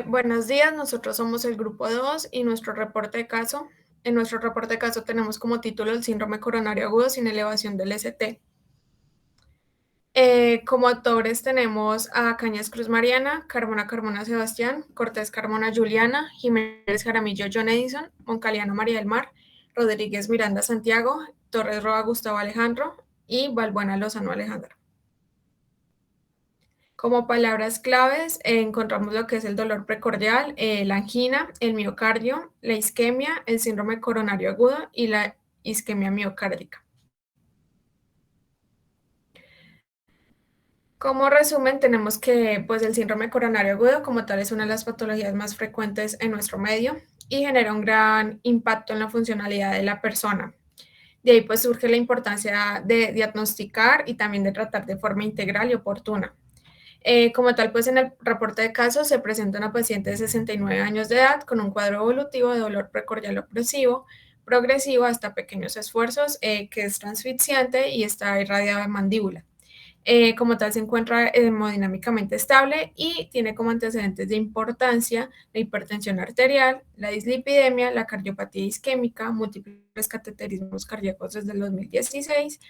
Buenos días, nosotros somos el grupo 2 y nuestro reporte de caso. En nuestro reporte de caso tenemos como título el síndrome coronario agudo sin elevación del ST. Como autores tenemos a Cañas Cruz Mariana, Carmona Sebastián, Cortés Carmona Juliana, Jiménez Jaramillo John Edison, Moncaliano María del Mar, Rodríguez Miranda Santiago, Torres Roa Gustavo Alejandro y Balbuena Lozano Alejandro. Como palabras claves encontramos lo que es el dolor precordial, la angina, el miocardio, la isquemia, el síndrome coronario agudo y la isquemia miocárdica. Como resumen, tenemos que pues, el síndrome coronario agudo como tal es una de las patologías más frecuentes en nuestro medio y genera un gran impacto en la funcionalidad de la persona. De ahí pues surge la importancia de diagnosticar y también de tratar de forma integral y oportuna. Como tal, pues en el reporte de casos se presenta una paciente de 69 años de edad con un cuadro evolutivo de dolor precordial opresivo, progresivo hasta pequeños esfuerzos, que es transfixiante y está irradiado de mandíbula. Como tal, se encuentra hemodinámicamente estable y tiene como antecedentes de importancia la hipertensión arterial, la dislipidemia, la cardiopatía isquémica, múltiples cateterismos cardíacos desde el 2016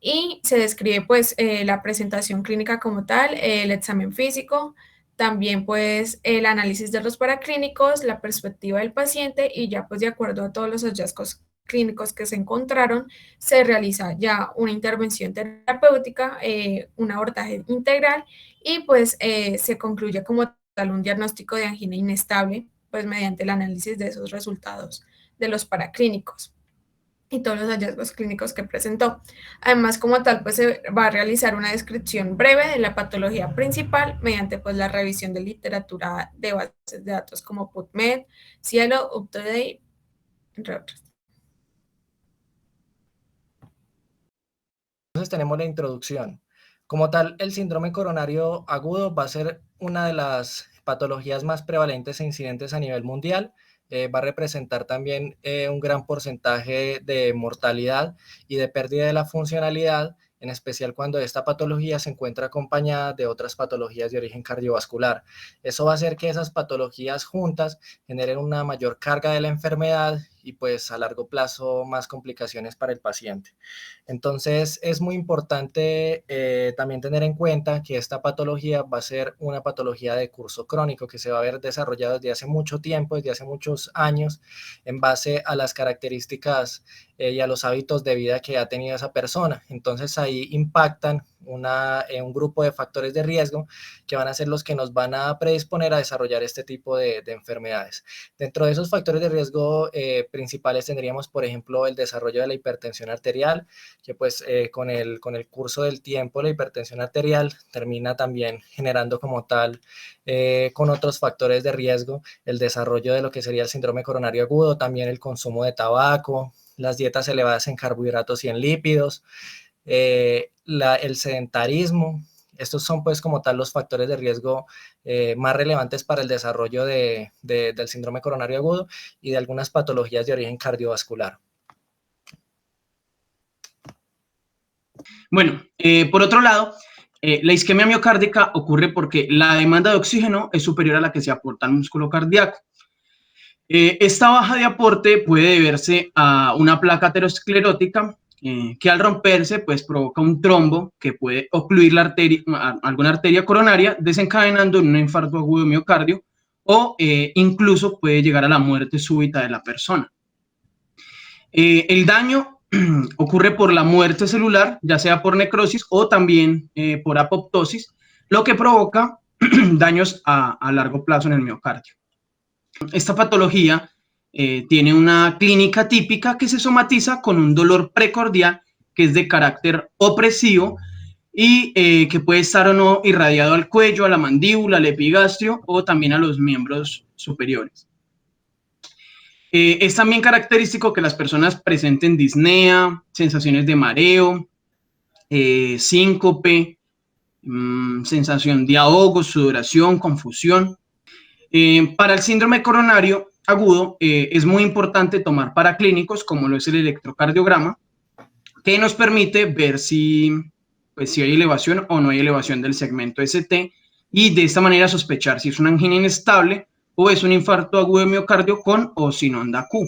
y se describe pues la presentación clínica como tal, el examen físico, también pues el análisis de los paraclínicos, la perspectiva del paciente y ya pues de acuerdo a todos los hallazgos clínicos que se encontraron, se realiza ya una intervención terapéutica, un abordaje integral y pues se concluye como tal un diagnóstico de angina inestable pues mediante el análisis de esos resultados de los paraclínicos y todos los hallazgos clínicos que presentó. Además, como tal, pues se va a realizar una descripción breve de la patología principal mediante pues la revisión de literatura de bases de datos como PubMed, Cielo, UpToDate, entre otros. Entonces tenemos la introducción. Como tal, el síndrome coronario agudo va a ser una de las patologías más prevalentes e incidentes a nivel mundial. Va a representar también un gran porcentaje de mortalidad y de pérdida de la funcionalidad, en especial cuando esta patología se encuentra acompañada de otras patologías de origen cardiovascular. Eso va a hacer que esas patologías juntas generen una mayor carga de la enfermedad y pues a largo plazo más complicaciones para el paciente. Entonces es muy importante también tener en cuenta que esta patología va a ser una patología de curso crónico que se va a ver desarrollado desde hace mucho tiempo, desde hace muchos años, en base a las características y a los hábitos de vida que ha tenido esa persona. Entonces ahí impactan un grupo de factores de riesgo que van a ser los que nos van a predisponer a desarrollar este tipo de enfermedades. Dentro de esos factores de riesgo principales tendríamos, por ejemplo, el desarrollo de la hipertensión arterial, que pues con el curso del tiempo la hipertensión arterial termina también generando como tal con otros factores de riesgo el desarrollo de lo que sería el síndrome coronario agudo, también el consumo de tabaco, las dietas elevadas en carbohidratos y en lípidos, el sedentarismo. Estos son pues como tal los factores de riesgo más relevantes para el desarrollo del síndrome coronario agudo y de algunas patologías de origen cardiovascular. Bueno, por otro lado, la isquemia miocárdica ocurre porque la demanda de oxígeno es superior a la que se aporta al músculo cardíaco. Esta baja de aporte puede deberse a una placa aterosclerótica que al romperse pues provoca un trombo que puede ocluir la arteria, alguna arteria coronaria, desencadenando en un infarto agudo de miocardio o incluso puede llegar a la muerte súbita de la persona. El daño ocurre por la muerte celular, ya sea por necrosis o también por apoptosis, lo que provoca daños a largo plazo en el miocardio. Esta patología tiene una clínica típica que se somatiza con un dolor precordial que es de carácter opresivo y que puede estar o no irradiado al cuello, a la mandíbula, al epigastrio o también a los miembros superiores. Es también característico que las personas presenten disnea, sensaciones de mareo, síncope, sensación de ahogo, sudoración, confusión. Para el síndrome coronario agudo es muy importante tomar paraclínicos como lo es el electrocardiograma, que nos permite ver si hay elevación o no hay elevación del segmento ST y de esta manera sospechar si es una angina inestable o es un infarto agudo de miocardio con o sin onda Q.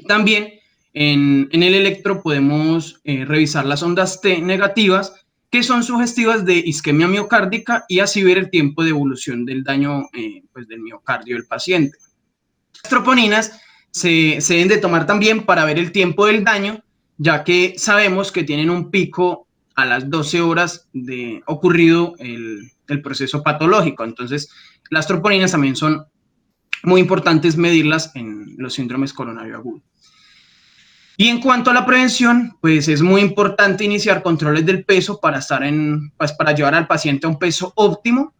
También en el electro podemos revisar las ondas T negativas, que son sugestivas de isquemia miocárdica, y así ver el tiempo de evolución del daño pues del miocardio del paciente. Las troponinas se deben de tomar también para ver el tiempo del daño, ya que sabemos que tienen un pico a las 12 horas de ocurrido el proceso patológico. Entonces, las troponinas también son muy importantes medirlas en los síndromes coronario agudo. Y en cuanto a la prevención, pues es muy importante iniciar controles del peso para pues para llevar al paciente a un peso óptimo.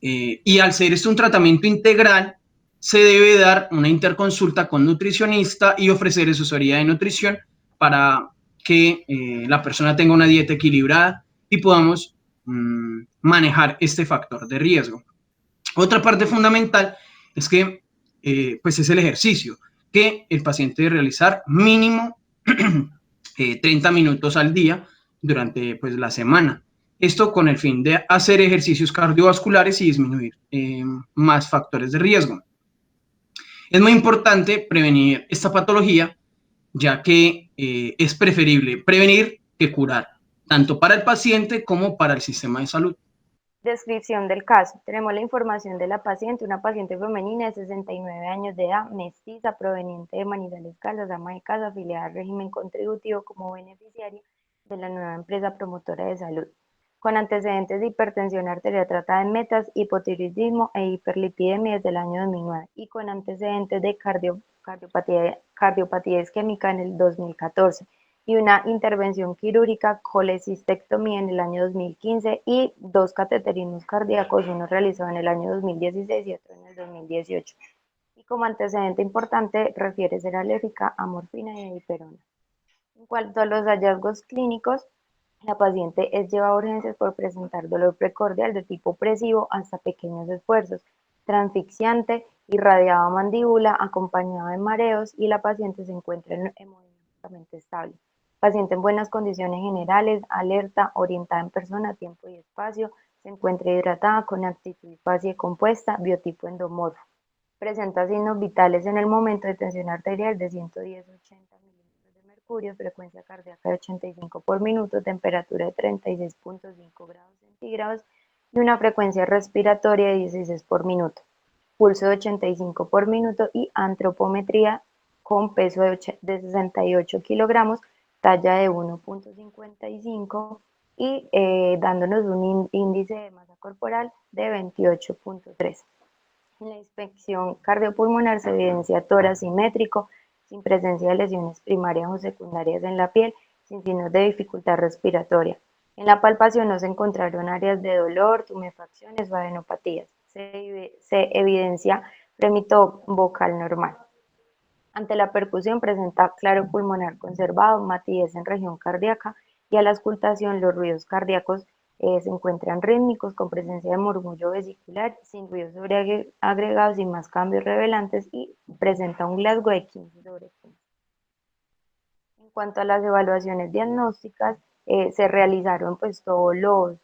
Y al ser esto un tratamiento integral, se debe dar una interconsulta con nutricionista y ofrecer asesoría de nutrición para que la persona tenga una dieta equilibrada y podamos manejar este factor de riesgo. Otra parte fundamental es que pues es el ejercicio, que el paciente debe realizar mínimo 30 minutos al día durante pues, la semana. Esto con el fin de hacer ejercicios cardiovasculares y disminuir más factores de riesgo. Es muy importante prevenir esta patología, ya que es preferible prevenir que curar, tanto para el paciente como para el sistema de salud. Descripción del caso. Tenemos la información de la paciente, una paciente femenina de 69 años de edad, mestiza, proveniente de Manizales Caldas, ama de casa, afiliada al régimen contributivo como beneficiaria de la nueva empresa promotora de salud, con antecedentes de hipertensión arterial tratada en metas, hipotiroidismo e hiperlipidemia desde el año 2009 y con antecedentes de cardiopatía isquémica en el 2014 y una intervención quirúrgica, colecistectomía en el año 2015 y 2 cateterismos cardíacos, uno realizado en el año 2016 y otro en el 2018. Y como antecedente importante refiere ser alérgica a morfina y a dipirona. En cuanto a los hallazgos clínicos, la paciente es llevada a urgencias por presentar dolor precordial de tipo opresivo hasta pequeños esfuerzos, transfixiante, irradiada mandíbula, acompañado de mareos, y la paciente se encuentra hemodinámicamente estable. Paciente en buenas condiciones generales, alerta, orientada en persona, tiempo y espacio, se encuentra hidratada con actitud y fase compuesta, biotipo endomorfo. Presenta signos vitales en el momento de tensión arterial de 110/80 milímetros de mercurio, frecuencia cardíaca de 85 por minuto, temperatura de 36.5 grados centígrados y una frecuencia respiratoria de 16 por minuto, pulso de 85 por minuto y antropometría con peso de 68 kilogramos, talla de 1.55 y dándonos un índice de masa corporal de 28.3. En la inspección cardiopulmonar se evidencia tórax simétrico, sin presencia de lesiones primarias o secundarias en la piel, sin signos de dificultad respiratoria. En la palpación no se encontraron áreas de dolor, tumefacciones o adenopatías. Se evidencia premito vocal normal. Ante la percusión presenta claro pulmonar conservado, matidez en región cardíaca, y a la auscultación los ruidos cardíacos se encuentran rítmicos con presencia de murmullo vesicular, sin ruidos sobreagregados y más cambios revelantes, y presenta un Glasgow de 15/15. En cuanto a las evaluaciones diagnósticas, se realizaron pues todos los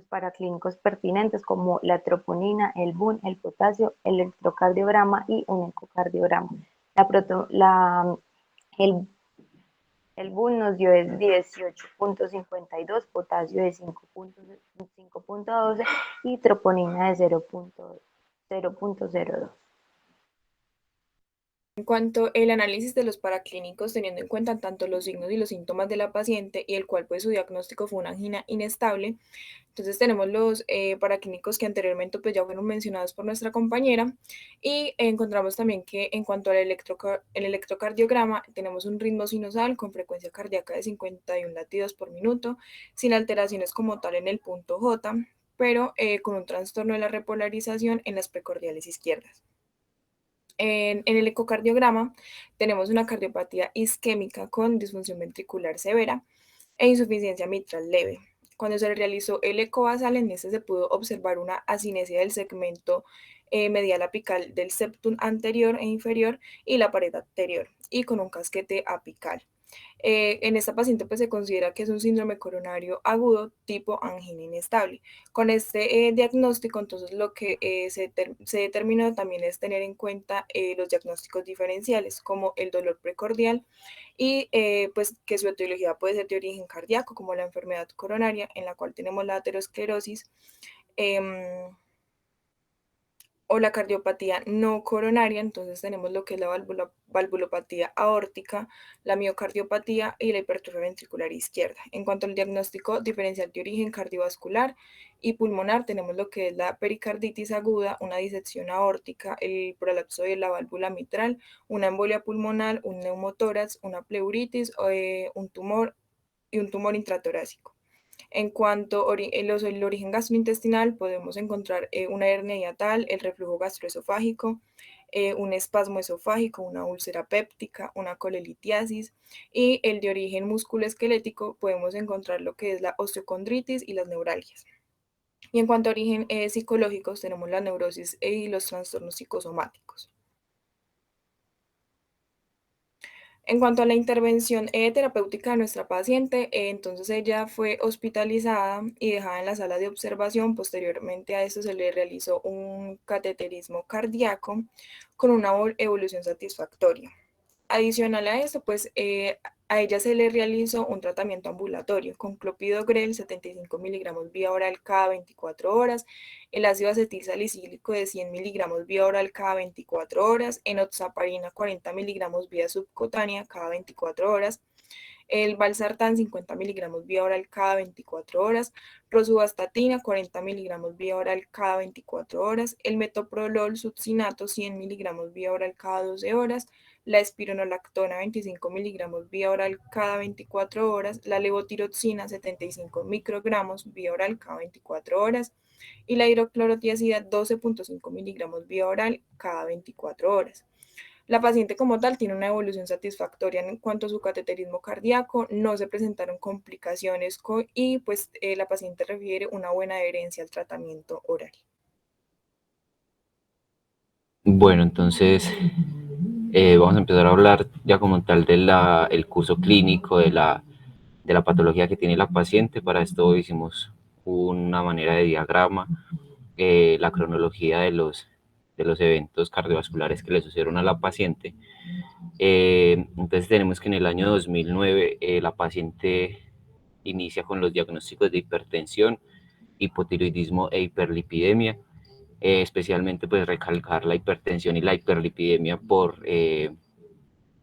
paraclínicos pertinentes como la troponina, el BUN, el potasio, el electrocardiograma y un ecocardiograma. El BUN nos dio de 18.52, potasio de 5.12 y troponina de 0.02. En cuanto al análisis de los paraclínicos, teniendo en cuenta tanto los signos y los síntomas de la paciente, y el cual pues su diagnóstico fue una angina inestable, entonces tenemos los paraclínicos que anteriormente pues ya fueron mencionados por nuestra compañera, y encontramos también que en cuanto al electrocardiograma tenemos un ritmo sinusal con frecuencia cardíaca de 51 latidos por minuto, sin alteraciones como tal en el punto J, pero con un trastorno de la repolarización en las precordiales izquierdas. En el ecocardiograma tenemos una cardiopatía isquémica con disfunción ventricular severa e insuficiencia mitral leve. Cuando se realizó el eco basal, en este se pudo observar una asinesia del segmento medial apical del septum anterior e inferior y la pared anterior, y con un casquete apical. En esta paciente pues se considera que es un síndrome coronario agudo tipo angina inestable. Con este diagnóstico, entonces lo que se determinó también es tener en cuenta los diagnósticos diferenciales como el dolor precordial y pues que su etiología puede ser de origen cardíaco como la enfermedad coronaria en la cual tenemos la aterosclerosis. O la cardiopatía no coronaria, entonces tenemos lo que es la valvulopatía aórtica, la miocardiopatía y la hipertrofia ventricular izquierda. En cuanto al diagnóstico diferencial de origen cardiovascular y pulmonar, tenemos lo que es la pericarditis aguda, una disección aórtica, el prolapso de la válvula mitral, una embolia pulmonar, un neumotórax, una pleuritis, un tumor y un tumor intratorácico. En cuanto al origen gastrointestinal, podemos encontrar una hernia hiatal, el reflujo gastroesofágico, un espasmo esofágico, una úlcera péptica, una colelitiasis, y el de origen musculoesquelético podemos encontrar lo que es la osteocondritis y las neuralgias. Y en cuanto a origen psicológico, tenemos la neurosis y los trastornos psicosomáticos. En cuanto a la intervención terapéutica de nuestra paciente, entonces ella fue hospitalizada y dejada en la sala de observación. Posteriormente a esto se le realizó un cateterismo cardíaco con una evolución satisfactoria. Adicional a esto, pues a ella se le realizó un tratamiento ambulatorio con clopidogrel 75 miligramos vía oral cada 24 horas, el ácido acetil salicílico de 100 miligramos vía oral cada 24 horas, enoxaparina 40 miligramos vía subcutánea cada 24 horas, el valsartán 50 miligramos vía oral cada 24 horas, rosuvastatina 40 miligramos vía oral cada 24 horas, el metoprolol succinato 100 miligramos vía oral cada 12 horas, la espironolactona 25 miligramos vía oral cada 24 horas, la levotiroxina 75 microgramos vía oral cada 24 horas y la hidroclorotiazida 12.5 miligramos vía oral cada 24 horas. La paciente como tal tiene una evolución satisfactoria en cuanto a su cateterismo cardíaco, no se presentaron complicaciones y pues la paciente refiere una buena adherencia al tratamiento oral. Bueno, entonces vamos a empezar a hablar ya como tal del curso clínico de la patología que tiene la paciente. Para esto hicimos una manera de diagrama, la cronología de los eventos cardiovasculares que le sucedieron a la paciente. Entonces tenemos que en el año 2009 la paciente inicia con los diagnósticos de hipertensión, hipotiroidismo e hiperlipidemia. Especialmente pues recalcar la hipertensión y la hiperlipidemia por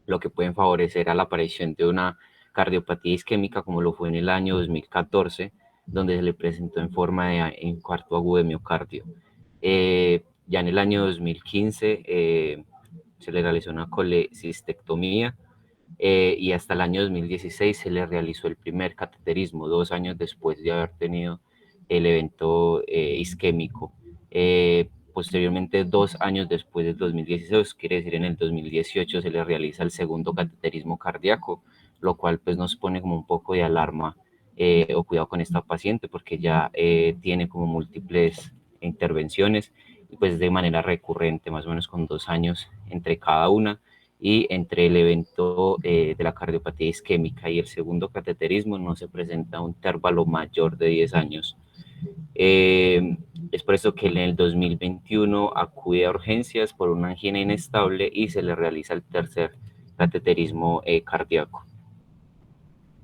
lo que pueden favorecer a la aparición de una cardiopatía isquémica como lo fue en el año 2014, donde se le presentó en forma de infarto agudo de miocardio. Ya en el año 2015 se le realizó una colecistectomía y hasta el año 2016 se le realizó el primer cateterismo, 2 años después de haber tenido el evento isquémico. Posteriormente, 2 años después del 2016, quiere decir en el 2018, se le realiza el segundo cateterismo cardíaco, lo cual pues nos pone como un poco de alarma o cuidado con esta paciente porque ya tiene como múltiples intervenciones y pues de manera recurrente, más o menos con 2 años entre cada una, y entre el evento de la cardiopatía isquémica y el segundo cateterismo no se presenta un intervalo mayor de 10 años. Es por eso que en el 2021 acude a urgencias por una angina inestable y se le realiza el tercer cateterismo cardíaco.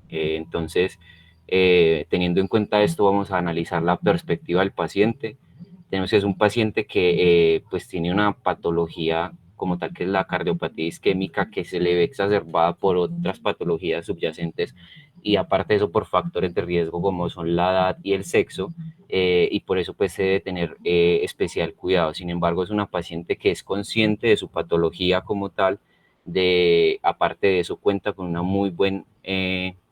Entonces, teniendo en cuenta esto, vamos a analizar la perspectiva del paciente. Tenemos que es un paciente que pues tiene una patología como tal que es la cardiopatía isquémica que se le ve exacerbada por otras patologías subyacentes y aparte de eso por factores de riesgo como son la edad y el sexo, y por eso pues se debe tener especial cuidado. Sin embargo, es una paciente que es consciente de su patología como tal, aparte de eso cuenta con una muy buen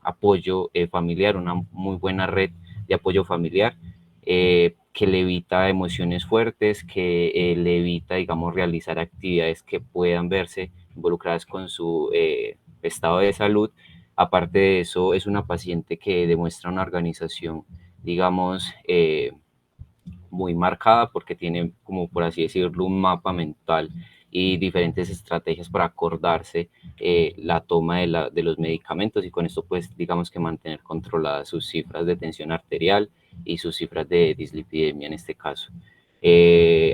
apoyo familiar, una muy buena red de apoyo familiar, que le evita emociones fuertes, que le evita, digamos, realizar actividades que puedan verse involucradas con su estado de salud. Aparte de eso, es una paciente que demuestra una organización, digamos, muy marcada porque tiene, como por así decirlo, un mapa mental y diferentes estrategias para acordarse la toma de los medicamentos, y con esto pues digamos que mantener controladas sus cifras de tensión arterial y sus cifras de dislipidemia en este caso.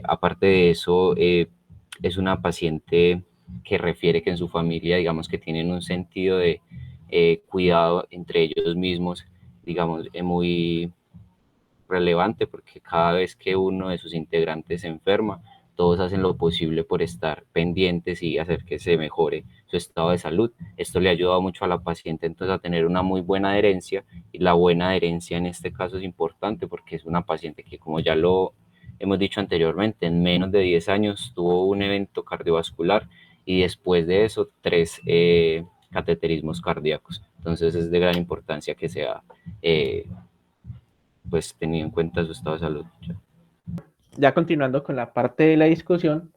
Aparte de eso, es una paciente que refiere que en su familia, digamos que tienen un sentido de cuidado entre ellos mismos, digamos, muy relevante, porque cada vez que uno de sus integrantes se enferma, todos hacen lo posible por estar pendientes y hacer que se mejore su estado de salud. Esto le ayuda mucho a la paciente entonces a tener una muy buena adherencia, y la buena adherencia en este caso es importante porque es una paciente que, como ya lo hemos dicho anteriormente, en menos de 10 años tuvo un evento cardiovascular y después de eso 3 cateterismos cardíacos. Entonces es de gran importancia que sea pues tenido en cuenta su estado de salud. Ya continuando con la parte de la discusión,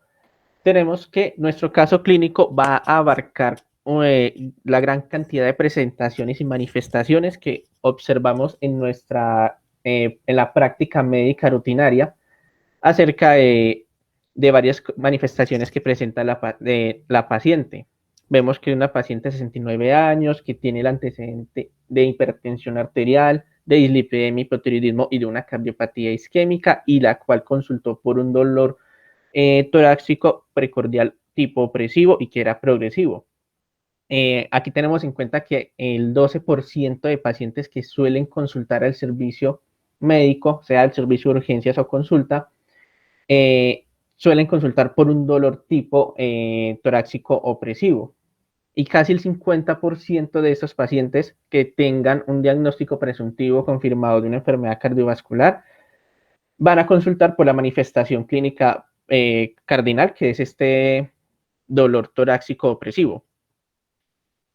tenemos que nuestro caso clínico va a abarcar la gran cantidad de presentaciones y manifestaciones que observamos en la práctica médica rutinaria acerca de varias manifestaciones que presenta la paciente. Vemos que una paciente de 69 años que tiene el antecedente de hipertensión arterial, de dislipidemia, hipotiroidismo y de una cardiopatía isquémica, y la cual consultó por un dolor torácico precordial tipo opresivo y que era progresivo. Aquí tenemos en cuenta que el 12% de pacientes que suelen consultar al servicio médico, sea el servicio de urgencias o consulta, suelen consultar por un dolor tipo torácico opresivo. Y casi el 50% de estos pacientes que tengan un diagnóstico presuntivo confirmado de una enfermedad cardiovascular van a consultar por la manifestación clínica cardinal, que es este dolor torácico opresivo.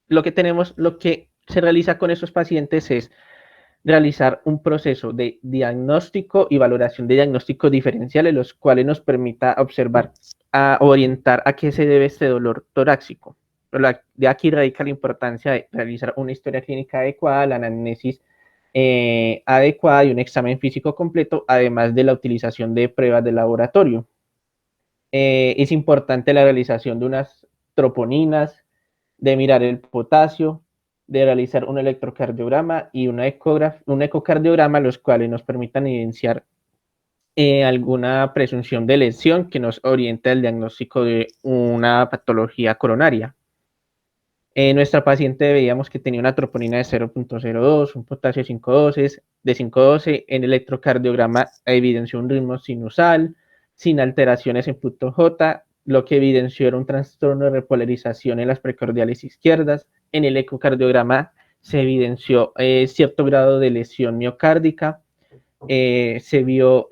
Lo que se realiza con estos pacientes es realizar un proceso de diagnóstico y valoración de diagnósticos diferenciales, los cuales nos permita observar, orientar a qué se debe este dolor torácico. De aquí radica la importancia de realizar una historia clínica adecuada, la anamnesis adecuada y un examen físico completo, además de la utilización de pruebas de laboratorio. Es importante la realización de unas troponinas, de mirar el potasio, de realizar un electrocardiograma y un ecocardiograma, los cuales nos permitan evidenciar alguna presunción de lesión que nos oriente al diagnóstico de una patología coronaria. Nuestra paciente veíamos que tenía una troponina de 0.02, un potasio de 512, en el electrocardiograma evidenció un ritmo sinusal, sin alteraciones en punto J, lo que evidenció era un trastorno de repolarización en las precordiales izquierdas. En el ecocardiograma se evidenció cierto grado de lesión miocárdica, se vio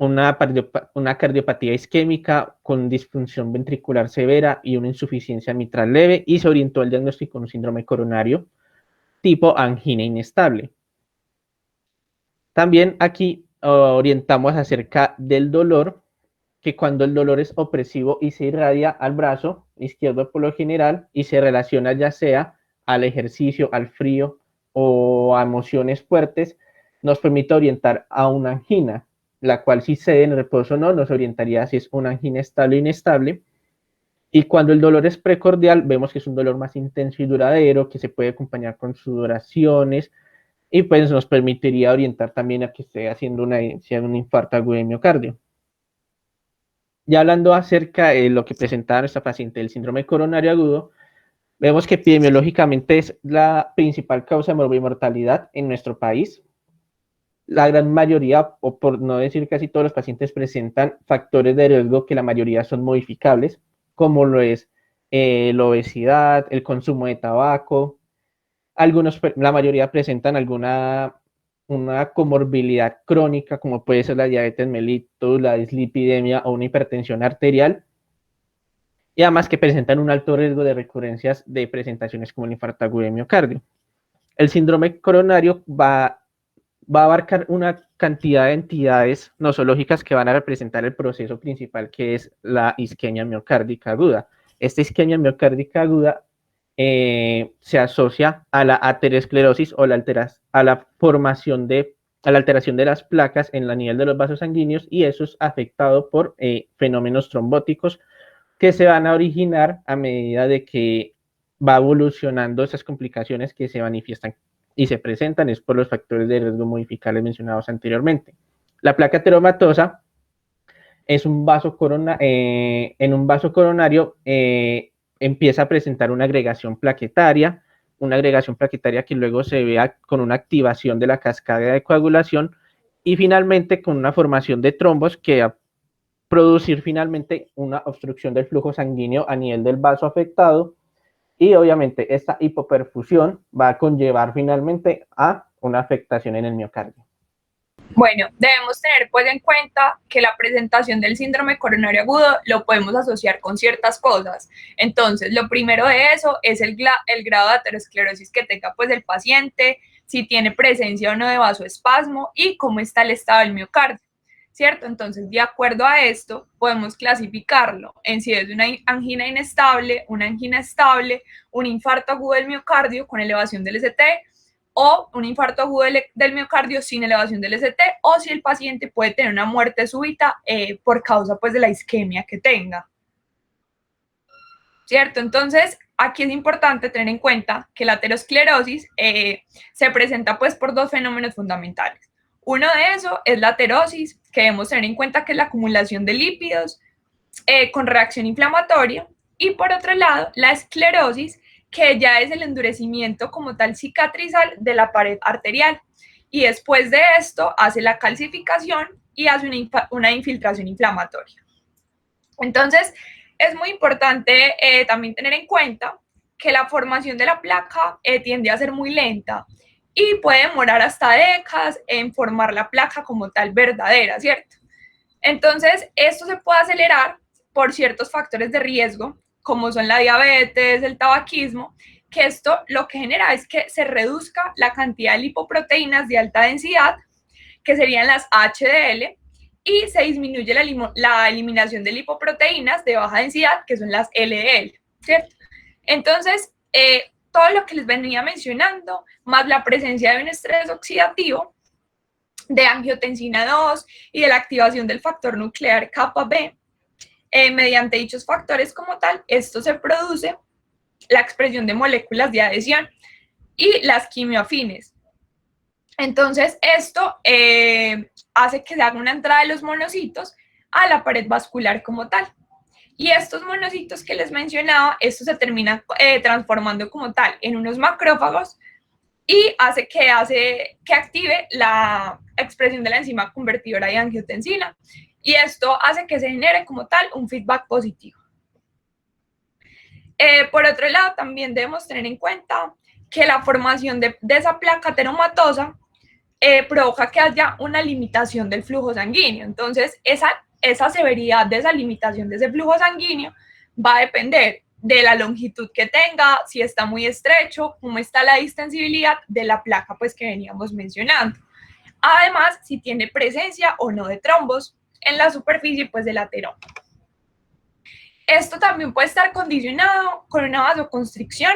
una cardiopatía isquémica con disfunción ventricular severa y una insuficiencia mitral leve, y se orientó el diagnóstico con un síndrome coronario tipo angina inestable. También aquí orientamos acerca del dolor, que cuando el dolor es opresivo y se irradia al brazo izquierdo por lo general y se relaciona ya sea al ejercicio, al frío o a emociones fuertes, nos permite orientar a una angina, la cual si cede en reposo no, nos orientaría si es una angina estable o inestable. Y cuando el dolor es precordial, vemos que es un dolor más intenso y duradero, que se puede acompañar con sudoraciones, y pues nos permitiría orientar también a que esté haciendo una evidencia de un infarto agudo de miocardio. Ya hablando acerca de lo que presentaba nuestra paciente del síndrome coronario agudo, vemos que epidemiológicamente es la principal causa de morbimortalidad en nuestro país. La gran mayoría, o por no decir casi todos los pacientes, presentan factores de riesgo que la mayoría son modificables, como lo es la obesidad, el consumo de tabaco. La mayoría presentan una comorbilidad crónica, como puede ser la diabetes mellitus, la dislipidemia o una hipertensión arterial, y además que presentan un alto riesgo de recurrencias de presentaciones como el infarto agudo de miocardio. El síndrome coronario va a abarcar una cantidad de entidades nosológicas que van a representar el proceso principal, que es la isquemia miocárdica aguda. Esta isquemia miocárdica aguda se asocia a la aterosclerosis o a la formación de a la alteración de las placas en la nivel de los vasos sanguíneos, y eso es afectado por fenómenos trombóticos que se van a originar a medida de que va evolucionando esas complicaciones que se manifiestan y se presentan, es por los factores de riesgo modificables mencionados anteriormente. La placa ateromatosa es un vaso en un vaso coronario empieza a presentar una agregación plaquetaria que luego se vea con una activación de la cascada de coagulación y finalmente con una formación de trombos que va a producir finalmente una obstrucción del flujo sanguíneo a nivel del vaso afectado, y obviamente esta hipoperfusión va a conllevar finalmente a una afectación en el miocardio. Bueno, debemos tener pues en cuenta que la presentación del síndrome coronario agudo lo podemos asociar con ciertas cosas. Entonces, lo primero de eso es el grado de aterosclerosis que tenga pues el paciente, si tiene presencia o no de vasoespasmo y cómo está el estado del miocardio, ¿cierto? Entonces, de acuerdo a esto, podemos clasificarlo en si es una angina inestable, una angina estable, un infarto agudo del miocardio con elevación del ST, o un infarto agudo del miocardio sin elevación del ST, o si el paciente puede tener una muerte súbita por causa pues de la isquemia que tenga, ¿cierto? Entonces, aquí es importante tener en cuenta que la aterosclerosis se presenta pues por dos fenómenos fundamentales. Uno de esos es la aterosis, que debemos tener en cuenta que es la acumulación de lípidos con reacción inflamatoria, y por otro lado, la esclerosis, que ya es el endurecimiento como tal cicatrizal de la pared arterial, y después de esto hace la calcificación y hace una infiltración inflamatoria. Entonces, es muy importante también tener en cuenta que la formación de la placa tiende a ser muy lenta y puede demorar hasta décadas en formar la placa como tal verdadera, ¿cierto? Entonces, esto se puede acelerar por ciertos factores de riesgo, como son la diabetes, el tabaquismo, que esto lo que genera es que se reduzca la cantidad de lipoproteínas de alta densidad, que serían las HDL, y se disminuye la eliminación de lipoproteínas de baja densidad, que son las LDL, ¿cierto? Entonces, todo lo que les venía mencionando, más la presencia de un estrés oxidativo, de angiotensina 2 y de la activación del factor nuclear kappa B, mediante dichos factores como tal, esto se produce la expresión de moléculas de adhesión y las quimioafines. Entonces, esto hace que se haga una entrada de los monocitos a la pared vascular como tal. Y estos monocitos que les mencionaba, esto se termina transformando como tal en unos macrófagos y hace que active la expresión de la enzima convertidora de angiotensina. Y esto hace que se genere como tal un feedback positivo. Por otro lado, también debemos tener en cuenta que la formación de esa placa ateromatosa provoca que haya una limitación del flujo sanguíneo. Entonces, esa severidad de esa limitación de ese flujo sanguíneo va a depender de la longitud que tenga, si está muy estrecho, cómo está la distensibilidad de la placa pues que veníamos mencionando. Además, si tiene presencia o no de trombos en la superficie pues del ateroma. Esto también puede estar condicionado con una vasoconstricción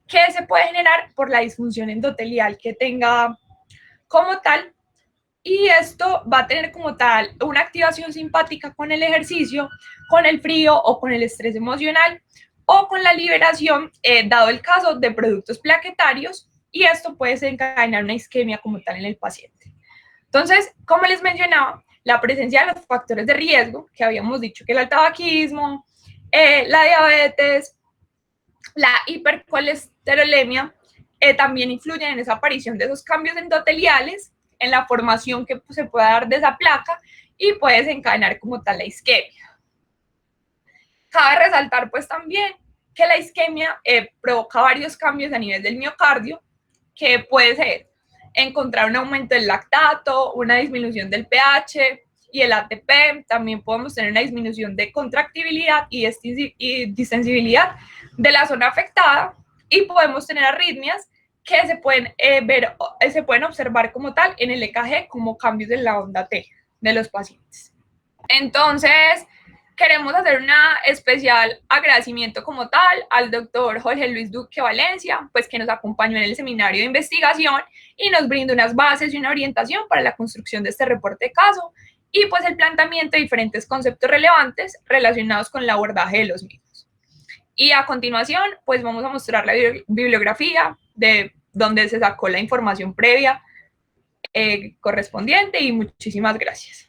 que se puede generar por la disfunción endotelial que tenga como tal, y esto va a tener como tal una activación simpática con el ejercicio, con el frío o con el estrés emocional o con la liberación, dado el caso, de productos plaquetarios, y esto puede desencadenar una isquemia como tal en el paciente. Entonces, como les mencionaba, la presencia de los factores de riesgo, que habíamos dicho que el tabaquismo, la diabetes, la hipercolesterolemia, también influyen en esa aparición de esos cambios endoteliales, en la formación que se puede dar de esa placa y puede desencadenar como tal la isquemia. Cabe resaltar pues también que la isquemia provoca varios cambios a nivel del miocardio, que puede ser encontrar un aumento del lactato, una disminución del pH y el ATP. También podemos tener una disminución de contractibilidad y distensibilidad de la zona afectada, y podemos tener arritmias que se pueden observar como tal en el EKG como cambios de la onda T de los pacientes. Entonces, queremos hacer un especial agradecimiento como tal al doctor Jorge Luis Duque Valencia, pues que nos acompañó en el seminario de investigación y nos brindó unas bases y una orientación para la construcción de este reporte de caso y pues el planteamiento de diferentes conceptos relevantes relacionados con el abordaje de los mismos. Y a continuación, pues vamos a mostrar la bibliografía de donde se sacó la información previa correspondiente y muchísimas gracias.